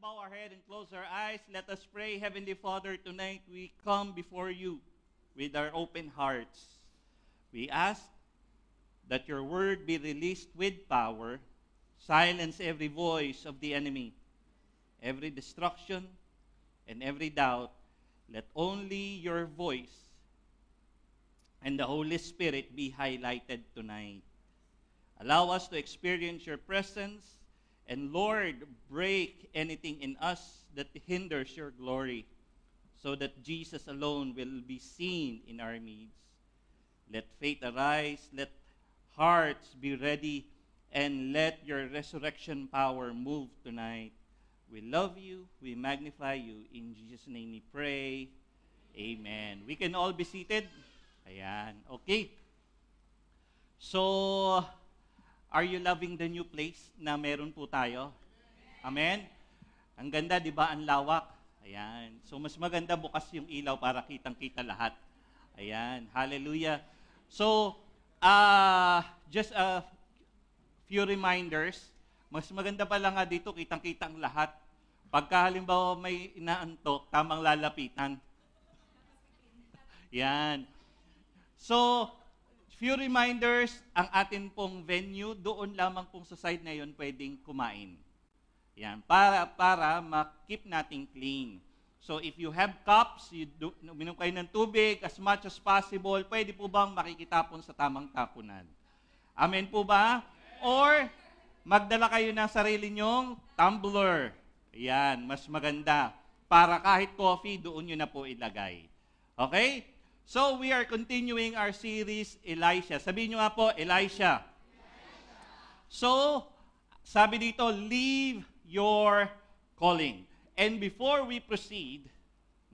bow our head and close our eyes. Let us pray. Heavenly Father, tonight we come before you with our open hearts. We ask that your word be released with power, silence every voice of the enemy, every destruction, and every doubt. Let only your voice and the Holy Spirit be highlighted tonight. Allow us to experience your presence, and Lord, break anything in us that hinders your glory, so that Jesus alone will be seen in our midst. Let faith arise, let hearts be ready, and let your resurrection power move tonight. We love you, we magnify you. In Jesus' name we pray. Amen. We can all be seated. Ayan. Okay. So, are you loving the new place na meron po tayo? Amen? Ang ganda, di ba? Ang lawak. Ayan. So, mas maganda bukas yung ilaw para kitang-kita lahat. Ayan. Hallelujah. So, just a few reminders. Mas maganda pala nga dito, kitang-kita ang lahat. Pagka halimbawa may inaantok, tamang lalapitan. Yan. So, few reminders, ang atin pong venue, doon lamang pong sa side na yun pwedeng kumain. Yan, para ma-keep natin clean. So, if you have cups, uminom kayo ng tubig, as much as possible, pwede po bang makikitapon sa tamang tapunan? Amen po ba? Or, magdala kayo ng sarili nyong tumbler. Yan, mas maganda. Para kahit coffee, doon nyo na po ilagay. Okay? So, we are continuing our series, Elisha. Sabihin nyo nga po, Elisha. So, sabi dito, leave your calling. And before we proceed,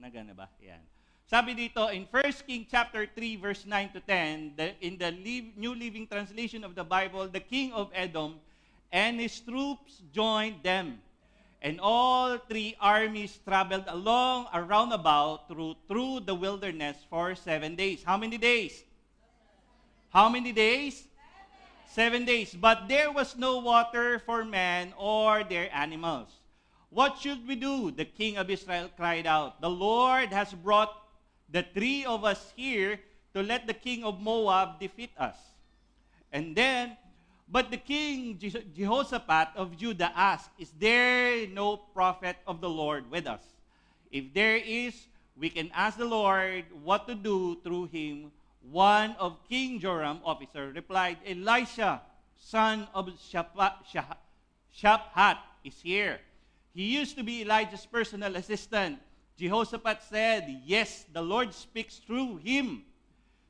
nagana ba? Yan. Sabi dito, in 1 King chapter 3, verse 9 to 10, in the New Living Translation of the Bible, the king of Edom and his troops joined them. And all three armies traveled along a roundabout through the wilderness for 7 days. How many days? How many days? 7 days. But there was no water for man or their animals. What should we do? The king of Israel cried out. The Lord has brought the three of us here to let the king of Moab defeat us. And then, but the king Jehoshaphat of Judah asked, is there no prophet of the Lord with us? If there is, we can ask the Lord what to do through him. One of King Joram's officers replied, Elisha, son of Shaphat, is here. He used to be Elijah's personal assistant. Jehoshaphat said, yes, the Lord speaks through him.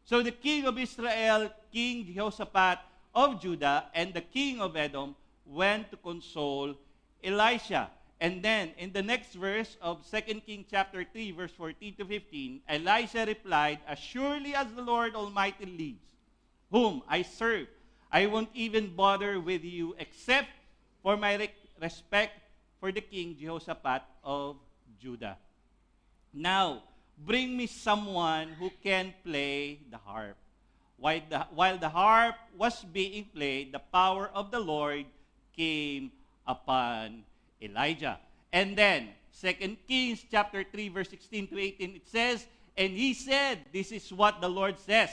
So the king of Israel, King Jehoshaphat of Judah, and the king of Edom went to console Elisha. And then, in the next verse of 2 Kings chapter 3, verse 14 to 15, Elisha replied, as surely as the Lord Almighty lives, whom I serve, I won't even bother with you except for my respect for the king Jehoshaphat of Judah. Now, bring me someone who can play the harp. While the harp was being played, the power of the Lord came upon Elijah. And then, 2 Kings chapter 3, verse 16 to 18, it says, and he said, this is what the Lord says,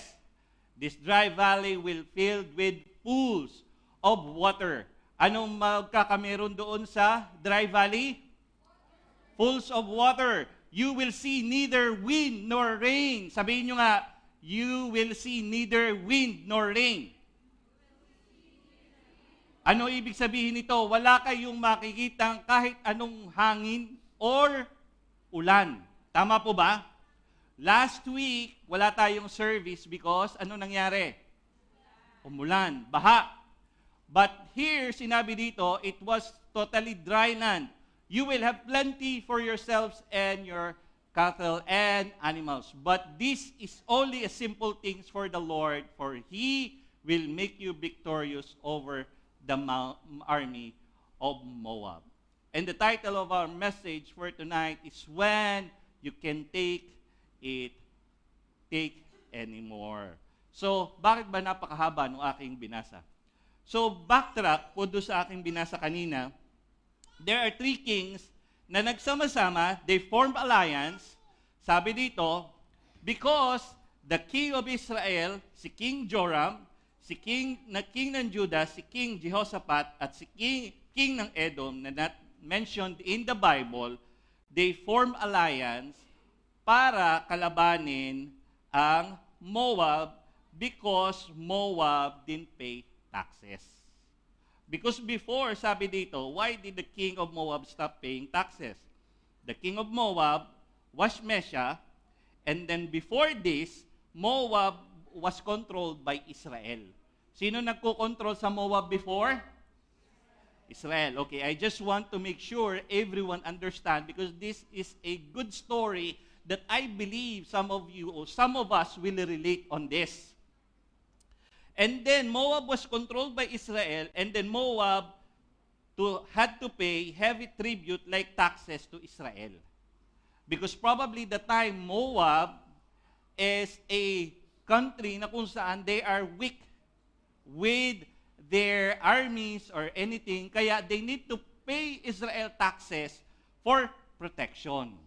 this dry valley will fill with pools of water. Anong magkakameron doon sa dry valley? Pools of water. You will see neither wind nor rain. Sabihin nyo nga, you will see neither wind nor rain. Ano ibig sabihin nito? Wala kayong makikitang kahit anong hangin or ulan. Tama po ba? Last week, wala tayong service because ano nangyari? Umulan, baha. But here, sinabi dito, it was totally dry land. You will have plenty for yourselves and your cattle and animals. But this is only a simple thing for the Lord, for he will make you victorious over the army of Moab. And the title of our message for tonight is When You Can Take It Anymore. So, bakit ba napakahaba ng aking binasa? So, backtrack po doon sa aking binasa kanina. There are three kings na nagsama-sama, they formed alliance, sabi dito, because the king of Israel, si King Joram, si king ng Judah, si King Jehoshaphat, at si king ng Edom na not mentioned in the Bible, they formed alliance para kalabanin ang Moab because Moab didn't pay taxes. Because before, sabi dito, why did the king of Moab stop paying taxes? The king of Moab was Mesha, and then before this, Moab was controlled by Israel. Sino nagko-control sa Moab before? Israel. Okay, I just want to make sure everyone understand because this is a good story that I believe some of you or some of us will relate on this. And then Moab was controlled by Israel, and then Moab had to pay heavy tribute like taxes to Israel. Because probably the time Moab is a country na kung saan they are weak with their armies or anything, kaya they need to pay Israel taxes for protection.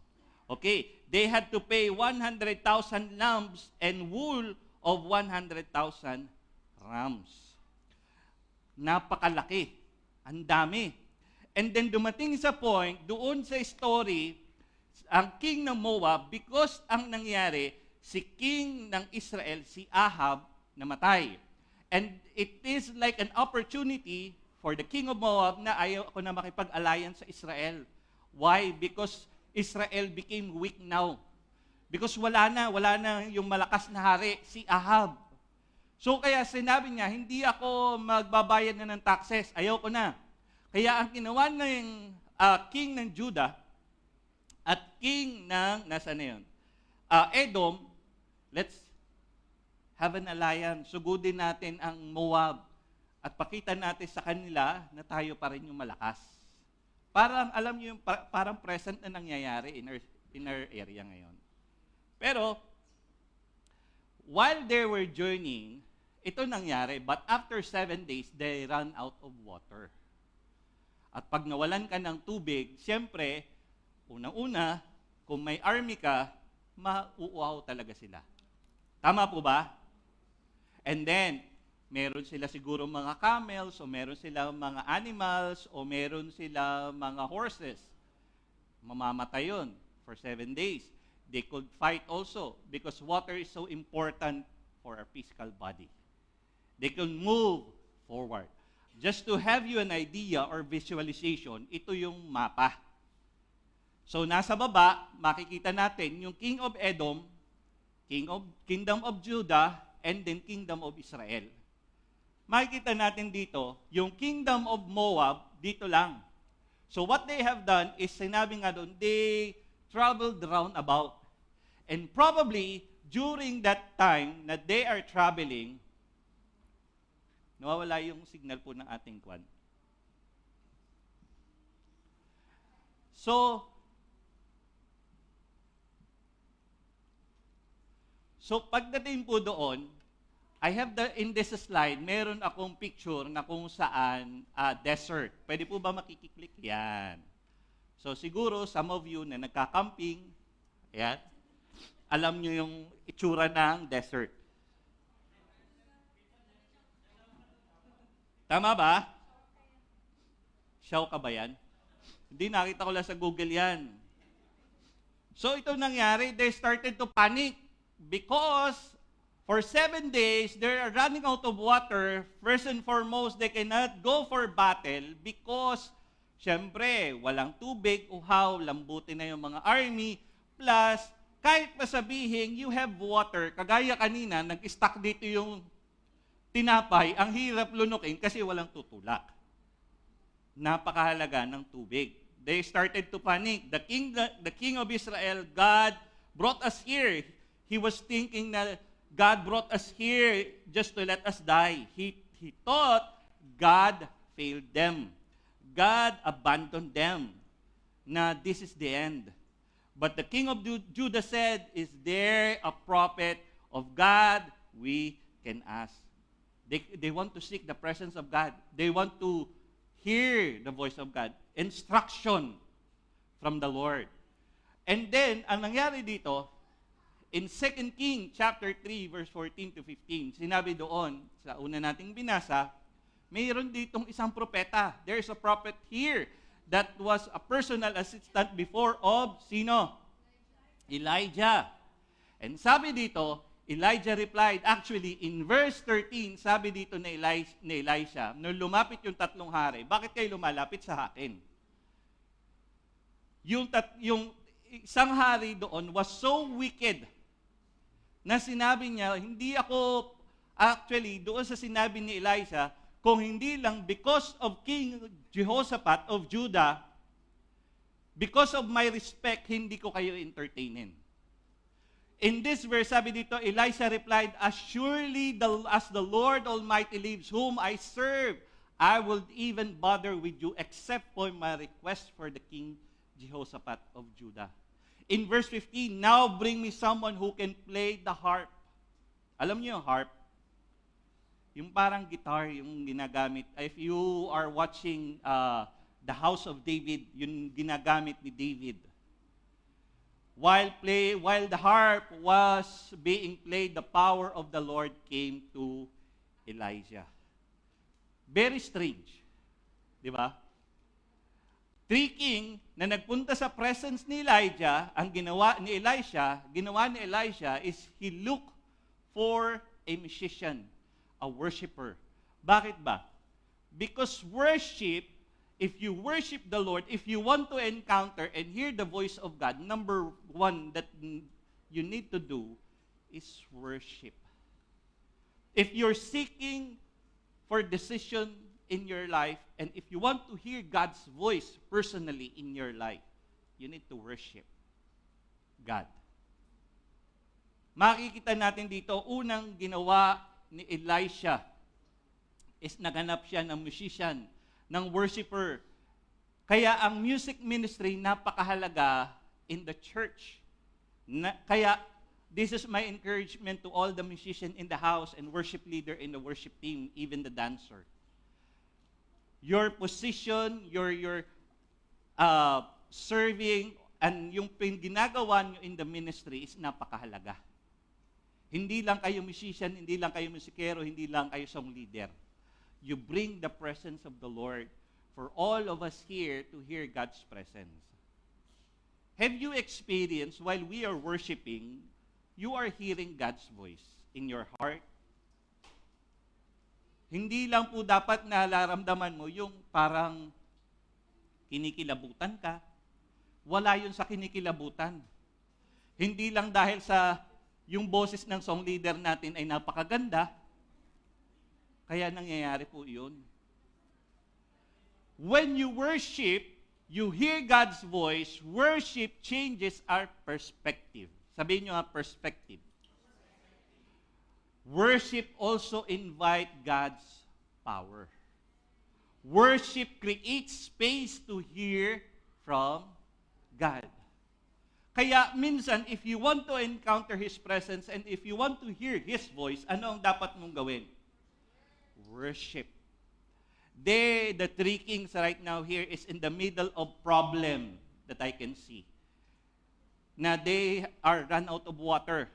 Okay, they had to pay 100,000 lambs and wool of 100,000 rams. Napakalaki. Ang dami. And then dumating sa point, doon sa story, ang king ng Moab, because ang nangyari, si king ng Israel, si Ahab, namatay. And it is like an opportunity for the king of Moab na ayaw ko na makipag-alliance sa Israel. Why? Because Israel became weak now. Because wala na yung malakas na hari, si Ahab. So kaya sinabi niya, hindi ako magbabayad na ng taxes, ayaw ko na. Kaya ang ginawa ng king ng Judah at king ng, nasaan na yun? Edom, let's have an alliance. Sugudin natin ang Moab at pakita natin sa kanila na tayo pa rin yung malakas. Parang, alam niyo, parang present na nangyayari in our area ngayon. Pero, while they were journeying, ito nangyari, but after 7 days, they ran out of water. At pag nawalan ka ng tubig, siyempre, unang-una, kung may army ka, mauuaw talaga sila. Tama po ba? And then, meron sila siguro mga camels, o meron sila mga animals, o meron sila mga horses. Mamamatay yun for 7 days. They could fight also because water is so important for our physical body. They can move forward. Just to have you an idea or visualization, ito yung mapa. So nasa baba, makikita natin yung King of Edom, Kingdom of Judah, and then Kingdom of Israel. Makikita natin dito, yung Kingdom of Moab, dito lang. So what they have done is, sinabi nga doon, they traveled round about. And probably, during that time na they are traveling, nawawala yung signal po ng ating kwan. So pagdating po doon, I have in this slide, meron akong picture na kung saan desert. Pwede po ba makikiklik? Yan. So siguro, some of you na nagka-camping, yan, alam nyo yung itsura ng desert. Tama ba? Siyaw ka ba yan? Hindi, nakita ko lang sa Google yan. So ito nangyari, they started to panic because for 7 days, they're running out of water. First and foremost, they cannot go for battle because, syempre, walang tubig, uhaw, lambutin na yung mga army. Plus, kahit masabihin, you have water, kagaya kanina, nag-stuck dito yung tinapay, ang hirap lunukin kasi walang tutulak. Napakahalaga ng tubig. They started to panic. The king of Israel, God brought us here. He was thinking na God brought us here just to let us die. He thought God failed them. God abandoned them. Na this is the end. But the king of Judah said, is there a prophet of God we can ask? They want to seek the presence of God. They want to hear the voice of God. Instruction from the Lord. And then, ang nangyari dito, in 2 King chapter 3, verse 14 to 15, sinabi doon, sa una nating binasa, mayroon ditong isang propeta. There's a prophet here that was a personal assistant before of sino? Elijah. And sabi dito, Elijah replied, actually, in verse 13, sabi dito na Elisha, nung lumapit yung tatlong hari, bakit kayo lumalapit sa akin? Yung isang hari doon was so wicked na sinabi niya, hindi ako, actually, doon sa sinabi ni Elisha, kung hindi lang because of King Jehoshaphat of Judah, because of my respect, hindi ko kayo entertainin. In this verse, sabi dito, Elisha replied, as surely as the Lord Almighty lives, whom I serve, I will even bother with you except for my request for the King Jehoshaphat of Judah. In verse 15, now bring me someone who can play the harp. Alam niyo yung harp? Yung parang guitar, yung ginagamit. If you are watching The House of David, yung ginagamit ni David. While the harp was being played, the power of the Lord came to Elijah. Very strange. Di ba? 3 king na nagpunta sa presence ni Elijah, ang ginawa ni Elisha is he looked for a musician, a worshiper. Bakit ba? Because worship, if you worship the Lord, if you want to encounter and hear the voice of God, number one that you need to do is worship. If you're seeking for decision in your life, and if you want to hear God's voice personally in your life, you need to worship God. Makikita natin dito, unang ginawa ni Elisha is naganap siya ng musician, ng worshiper. Kaya ang music ministry napakahalaga in the church. Kaya this is my encouragement to all the musicians in the house and worship leader in the worship team, even the dancer. Your position, your serving, and yung ginagawa nyo in the ministry is napakahalaga. Hindi lang kayo musician, hindi lang kayo musikero, hindi lang kayo song leader. You bring the presence of the Lord for all of us here to hear God's presence. Have you experienced while we are worshiping, you are hearing God's voice in your heart? Hindi lang po dapat nararamdaman mo yung parang kinikilabutan ka. Wala yun sa kinikilabutan. Hindi lang dahil sa yung boses ng song leader natin ay napakaganda, kaya nangyayari po yun. When you worship, you hear God's voice, worship changes our perspective. Sabihin nyo perspective. Worship also invite God's power. Worship creates space to hear from God. Kaya minsan, if you want to encounter His presence and if you want to hear His voice, ano ang dapat mong gawin? Worship. The 3 kings right now here is in the middle of problem that I can see. Na they are run out of water.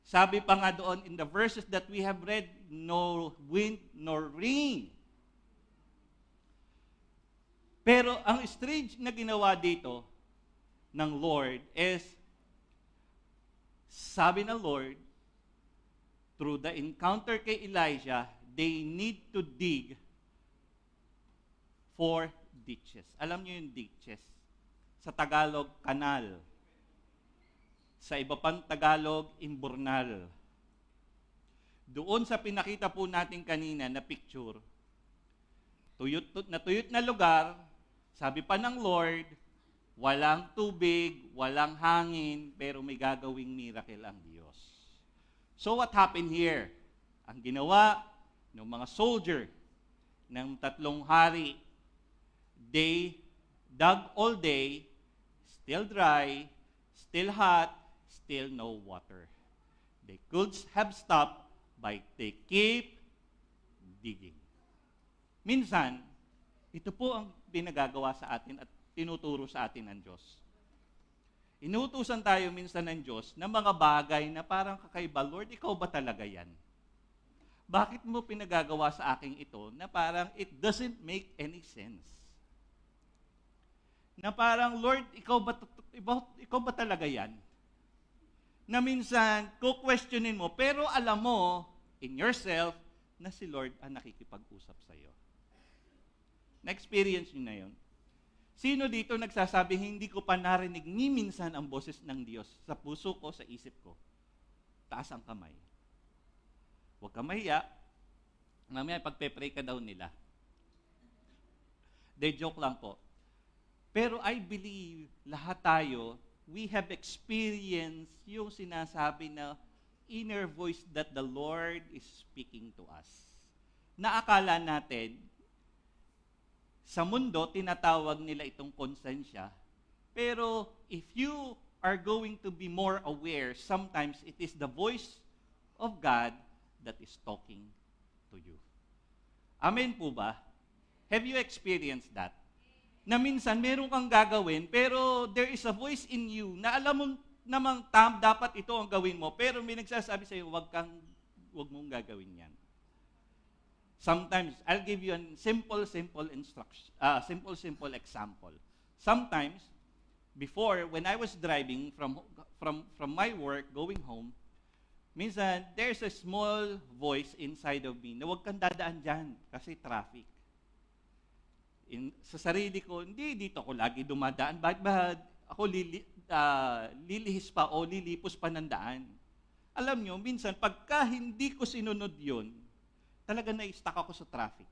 Sabi pa nga doon in the verses that we have read, no wind nor rain. Pero ang strange na ginawa dito ng Lord is, sabi ng Lord, through the encounter kay Elijah, they need to dig for ditches. Alam niyo yung ditches? Sa Tagalog, kanal. Sa iba pang Tagalog, imburnal. Doon sa pinakita po natin kanina na picture, tuyot na lugar, sabi pa ng Lord, walang tubig, walang hangin, pero may gagawing miracle ang Diyos. So what happened here? Ang ginawa ng mga soldier ng 3 hari, they dug all day, still dry, still hot, still no water. They could have stopped, but they keep digging. Minsan, ito po ang pinagagawa sa atin at tinuturo sa atin ng Diyos. Inuutusan tayo minsan ng Diyos na mga bagay na parang kakaiba, Lord, ikaw ba talaga yan? Bakit mo pinagagawa sa akin ito na parang it doesn't make any sense? Na parang, Lord, ikaw ba talaga yan? Na minsan, questionin mo, pero alam mo, in yourself, na si Lord ang nakikipag-usap sa iyo. Na-experience nyo na yun. Sino dito nagsasabi, hindi ko pa narinig ni minsan ang boses ng Diyos sa puso ko, sa isip ko? Taas ang kamay. Huwag ka mahiya. Mamaya pagpe-pray ka daw nila. De joke lang po. Pero I believe, lahat tayo, we have experienced yung sinasabi na inner voice that the Lord is speaking to us. Naakala natin, sa mundo, tinatawag nila itong konsensya. Pero if you are going to be more aware, sometimes it is the voice of God that is talking to you. Amen po ba? Have you experienced that? Na minsan, meron kang gagawin, pero there is a voice in you na alam mo namang dapat ito ang gawin mo, pero may nagsasabi sa iyo, wag mong gagawin yan. Sometimes, I'll give you a simple example. Sometimes, before, when I was driving from my work, going home, minsan, there's a small voice inside of me na huwag kang dadaan dyan kasi traffic. Sa sarili ko, hindi dito ako lagi dumadaan. Bakit ba ako lilihis pa o lilipos pa ng daan? Alam nyo, minsan, pagka hindi ko sinunod yun, talaga na-stuck ako sa traffic.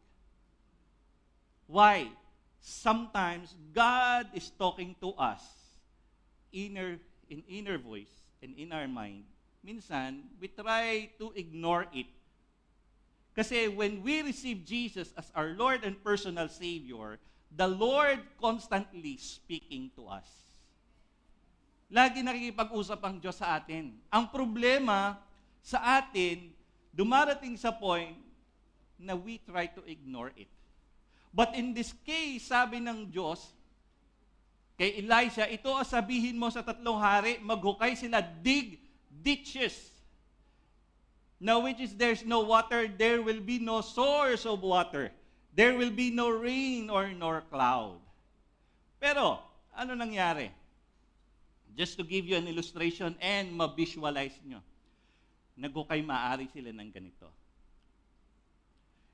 Why? Sometimes, God is talking to us in inner voice and in our mind. Minsan, we try to ignore it. Kasi when we receive Jesus as our Lord and personal Savior, the Lord constantly speaking to us. Lagi nakikipag-usap ang Diyos sa atin. Ang problema sa atin, dumarating sa point na we try to ignore it. But in this case, sabi ng Diyos, kay Elisha, ito ang sabihin mo sa 3 hari, maghukay sila, dig ditches. Now which is there's no water, there will be no source of water. There will be no rain or nor cloud. Pero, ano nangyari? Just to give you an illustration and ma-visualize nyo. Naghukay maari sila ng ganito.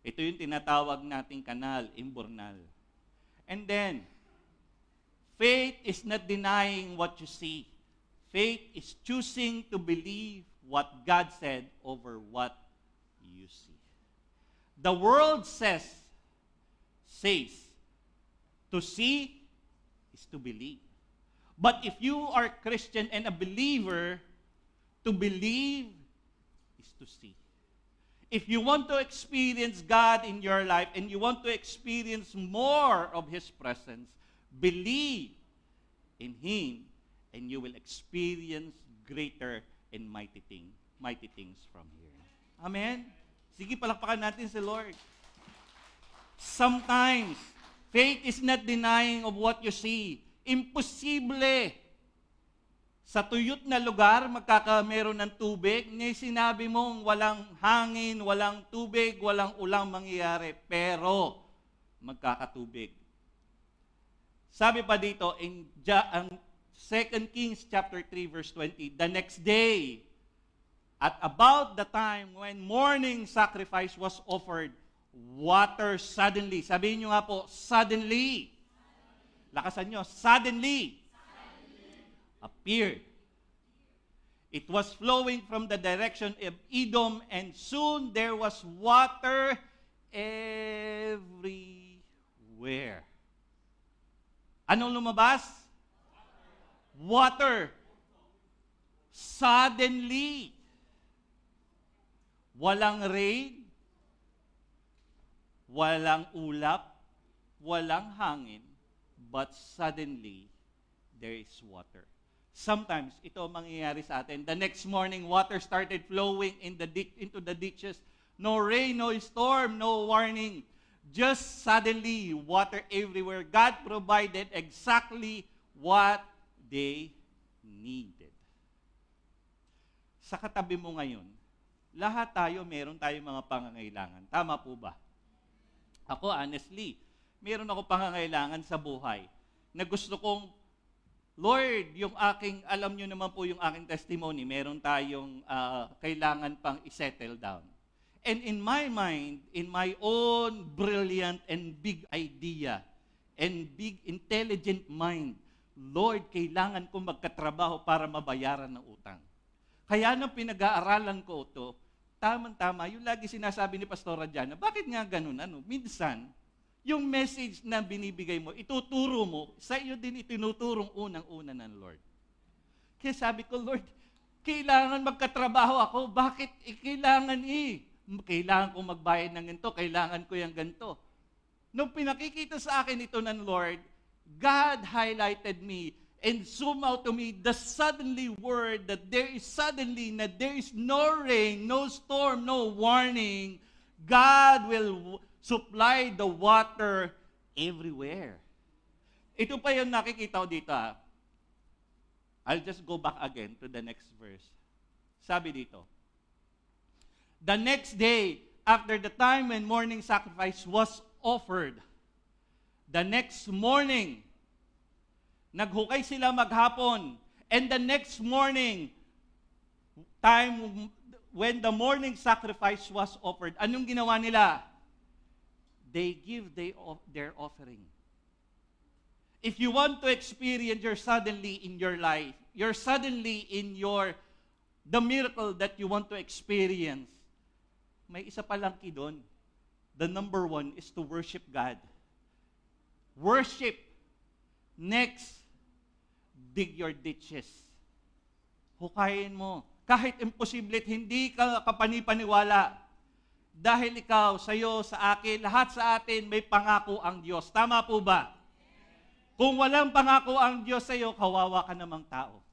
Ito yung tinatawag nating kanal, imburnal. And then, faith is not denying what you see. Faith is choosing to believe what God said over what you see. The world says, to see is to believe. But if you are Christian and a believer, to believe is to see. If you want to experience God in your life and you want to experience more of His presence, believe in Him and you will experience greater and mighty things from here. Amen? Sige, palakpakan natin si Lord. Sometimes, faith is not denying of what you see. Imposible sa tuyot na lugar, magkakameron ng tubig, ni sinabi mong walang hangin, walang tubig, walang ulang mangyayari, pero magkakatubig. Sabi pa dito, in 2 Kings chapter 3 verse 20, the next day, at about the time when morning sacrifice was offered, water suddenly, sabihin nyo nga po, suddenly, lakasan nyo, suddenly, appeared. It was flowing from the direction of Edom, and soon there was water everywhere. Anong lumabas? Water. Suddenly. Walang rain, walang ulap, walang hangin, but suddenly, there is water. Sometimes, ito mangyayari sa atin. The next morning, water started flowing into the ditches. No rain, no storm, no warning. Just suddenly, water everywhere. God provided exactly what they needed. Sa katabi mo ngayon, lahat tayo, meron tayong mga pangangailangan. Tama po ba? Ako, honestly, meron ako pangangailangan sa buhay na gusto kong, Lord, yung aking, alam nyo naman po yung aking testimony, meron tayong kailangan pang isettle down. And in my mind, in my own brilliant and big idea, and big intelligent mind, Lord, kailangan ko magkatrabaho para mabayaran ng utang. Kaya nung pinag-aaralan ko ito, tamang-tama, yung lagi sinasabi ni Pastora Jana, bakit nga ganun? Minsan, yung message na binibigay mo, ituturo mo, sa iyo din itinuturong unang-una ng Lord. Kaya sabi ko, Lord, kailangan magkatrabaho ako. Bakit? Kailangan Kailangan ko magbayad ng ganito, kailangan ko yung ganito. Nung pinakikita sa akin ito ng Lord, God highlighted me and zoom out to me the suddenly word that there is no rain, no storm, no warning. God will supply the water everywhere. Ito pa yung nakikita ko dito. I'll just go back again to the next verse. Sabi dito, the next day, after the time when morning sacrifice was offered, the next morning, naghukay sila maghapon. And the next morning, time when the morning sacrifice was offered, anong ginawa nila? They give their offering. If you want to experience your suddenly in your life, your suddenly in the miracle that you want to experience, may isa palang key doon. The number one is to worship God. Worship. Next, dig your ditches. Hukayin mo. Kahit imposible, hindi ka kapanipaniwala. Dahil ikaw, sa'yo, sa akin, lahat sa atin, may pangako ang Diyos. Tama po ba? Kung walang pangako ang Diyos sa'yo, kawawa ka namang tao.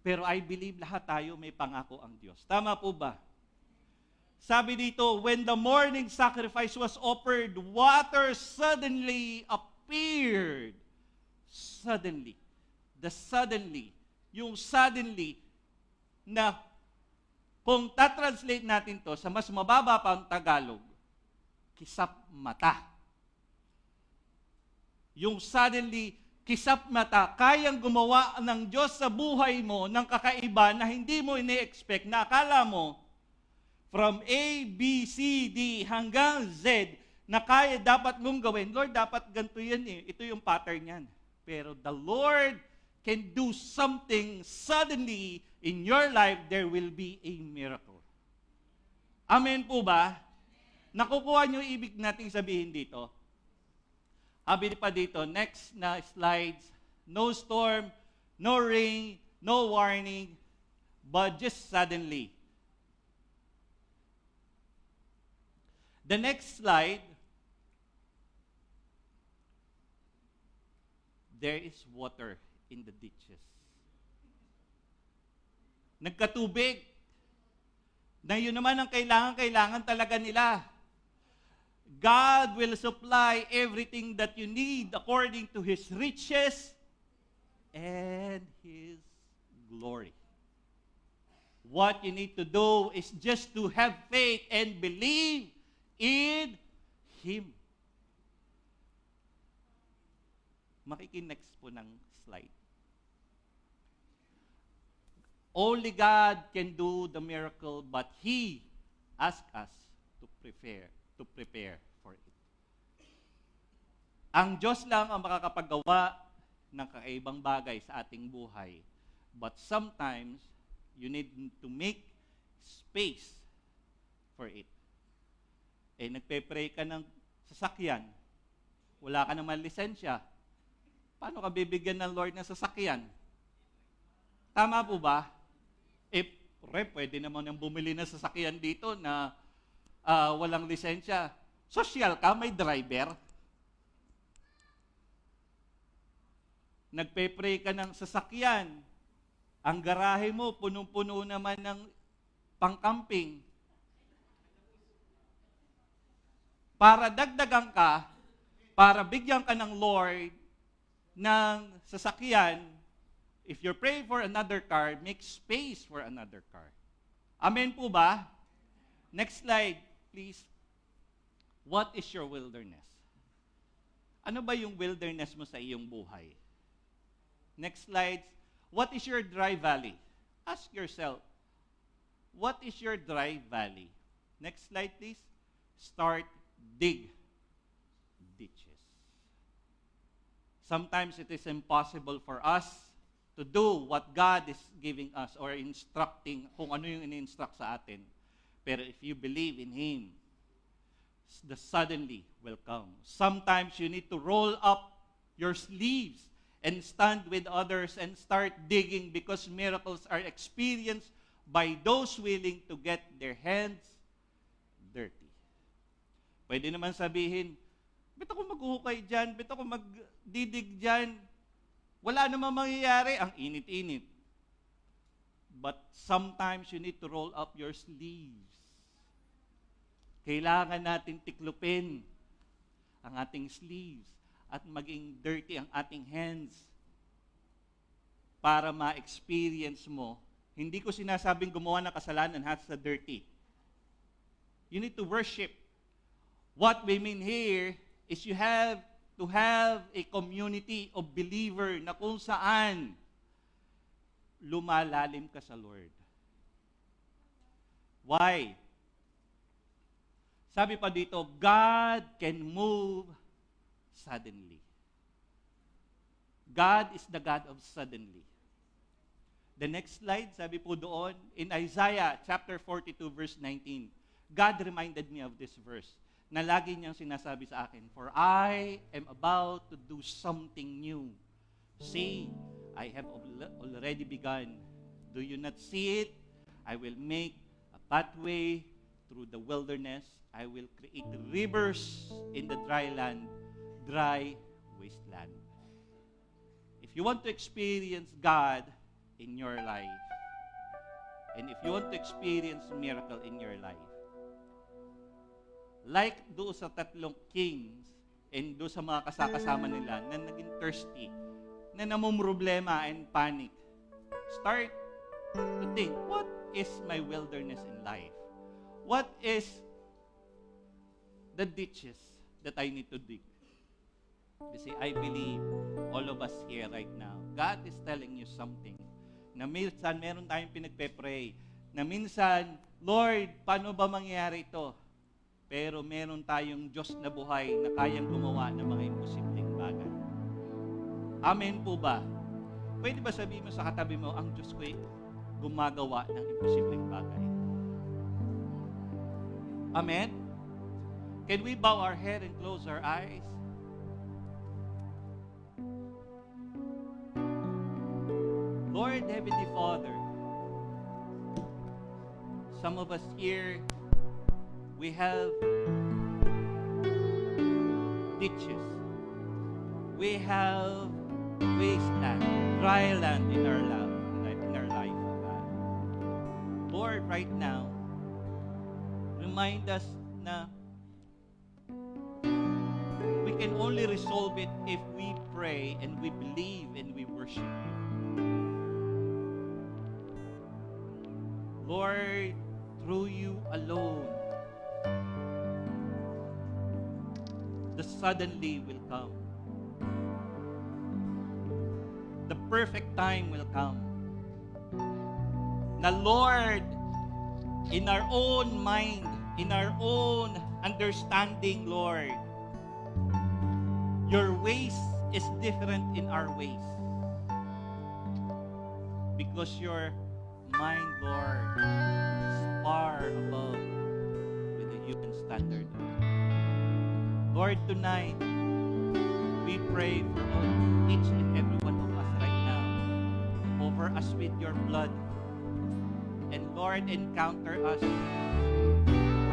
Pero I believe lahat tayo may pangako ang Diyos. Tama po ba? Sabi dito, when the morning sacrifice was offered, water suddenly appeared. Suddenly. Yung suddenly, na kung tatranslate natin to sa mas mababa pa ang Tagalog, kisap mata. Yung suddenly, kisap mata, kayang gumawa ng Diyos sa buhay mo ng kakaiba na hindi mo ini-expect, na akala mo, from A, B, C, D hanggang Z, na kaya dapat mong gawin. Lord, dapat ganito yan eh. Ito yung pattern yan. Pero the Lord can do something suddenly in your life, there will be a miracle. Amen po ba? Nakukuha niyo ibig nating sabihin dito? Sabi pa dito, next na slides, no storm, no rain, no warning, but just suddenly. The next slide, there is water in the ditches. Nagkatubig. Na yun naman ang kailangan talaga nila. God will supply everything that you need according to His riches and His glory. What you need to do is just to have faith and believe in Him. Next po ng slide. Only God can do the miracle, but He asks us to prepare for it. Ang Diyos lang ang makakapagawa ng kakaibang bagay sa ating buhay. But sometimes, you need to make space for it. Nagpe-pray ka ng sasakyan, wala ka naman lisensya, paano ka bibigyan ng Lord ng sasakyan? Tama po ba? Pwede naman yung bumili ng sasakyan dito na walang lisensya. Social ka, may driver. Nagpe-pray ka ng sasakyan, ang garahe mo, punong-puno naman ng pangkamping. para dagdagan ka, para bigyan ka ng Lord ng sasakyan. If you're praying for another car, make space for another car. Amen po ba? Next slide, please. What is your wilderness? Ano ba yung wilderness mo sa iyong buhay? Next slide. What is your dry valley? Ask yourself, what is your dry valley? Next slide, please. Start dig ditches. Sometimes it is impossible for us to do what God is giving us or instructing, kung ano yung in-instruct sa atin. Pero if you believe in Him, the suddenly will come. Sometimes you need to roll up your sleeves and stand with others and start digging because miracles are experienced by those willing to get their hands dirty. Pwede naman sabihin, ba't ako maghuhukay dyan? Ba't ako magdidig dyan? Wala namang mangyayari. Ang init-init. But sometimes you need to roll up your sleeves. Kailangan natin tiklupin ang ating sleeves at maging dirty ang ating hands para ma-experience mo. Hindi ko sinasabing gumawa ng kasalanan has sa dirty. You need to worship. What we mean here is you have to have a community of believer na kung saan lumalalim ka sa Lord. Why? Sabi pa dito, God can move suddenly. God is the God of suddenly. The next slide, sabi po doon, in Isaiah chapter 42 verse 19, God reminded me of this verse na lagi niyang sinasabi sa akin, for I am about to do something new. See, I have already begun. Do you not see it? I will make a pathway through the wilderness. I will create rivers in the dry land, dry wasteland. If you want to experience God in your life, and if you want to experience miracle in your life, like doon sa tatlong kings and doon sa mga kasakasama nila na naging thirsty, na namumroblema and panic, start to think, what is my wilderness in life? What is the ditches that I need to dig? You see, I believe all of us here right now, God is telling you something na minsan meron tayong pinagpe-pray, na minsan, Lord, paano ba mangyayari ito? Pero meron tayong Diyos na buhay na kayang gumawa ng mga imposibleng bagay. Amen po ba? Pwede ba sabihin mo sa katabi mo, ang Diyos ko ay gumagawa ng imposibleng bagay? Amen? Can we bow our head and close our eyes? Lord, Heavenly Father, some of us here, we have ditches. We have wasteland, dry land in our life, oh God. Lord, right now, remind us na we can only resolve it if we pray and we believe and we worship you. Lord, through you alone, the suddenly will come. The perfect time will come. Na Lord, in our own mind, in our own understanding, Lord, your ways is different in our ways. Because your mind, Lord, is far above with the human standard. Lord, tonight, we pray for each and every one of us right now. Cover us with your blood. And Lord, encounter us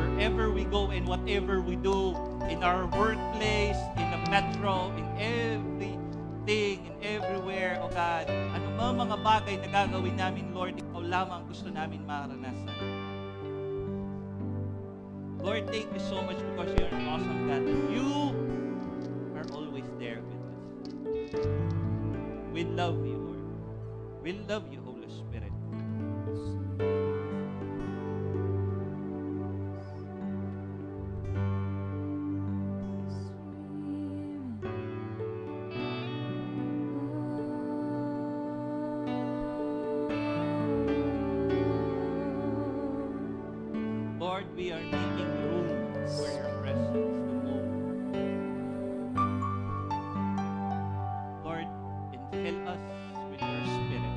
wherever we go and whatever we do, in our workplace, in the metro, in everything, in everywhere, O God. Ano mga bagay na gagawin namin, Lord, ikaw lamang gusto namin maranasan. Lord, thank you so much because you're an awesome God. You are always there with us. We love you, Lord. We love you, Holy Spirit. Lord, we are making room for your presence to move. Lord, infill us with your Spirit.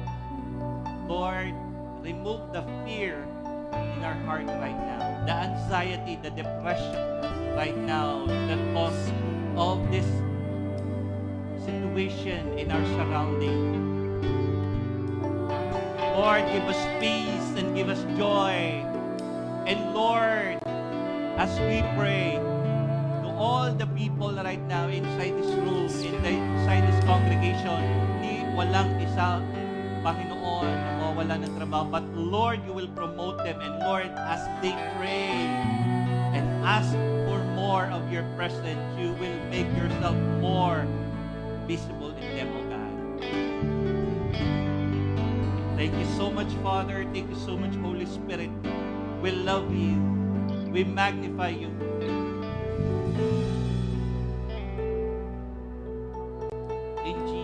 Lord, remove the fear in our heart right now, the anxiety, the depression right now, the cause of this situation in our surrounding. Lord, give us peace and give us joy. And Lord, as we pray to all the people right now inside this room, inside this congregation, walang isa, Panginoon, na mawawala ng trabaho. But Lord, you will promote them. And Lord, as they pray and ask for more of your presence, you will make yourself more visible in them, O God. Thank you so much, Father. Thank you so much, Holy Spirit. We love you. We magnify you. In Jesus'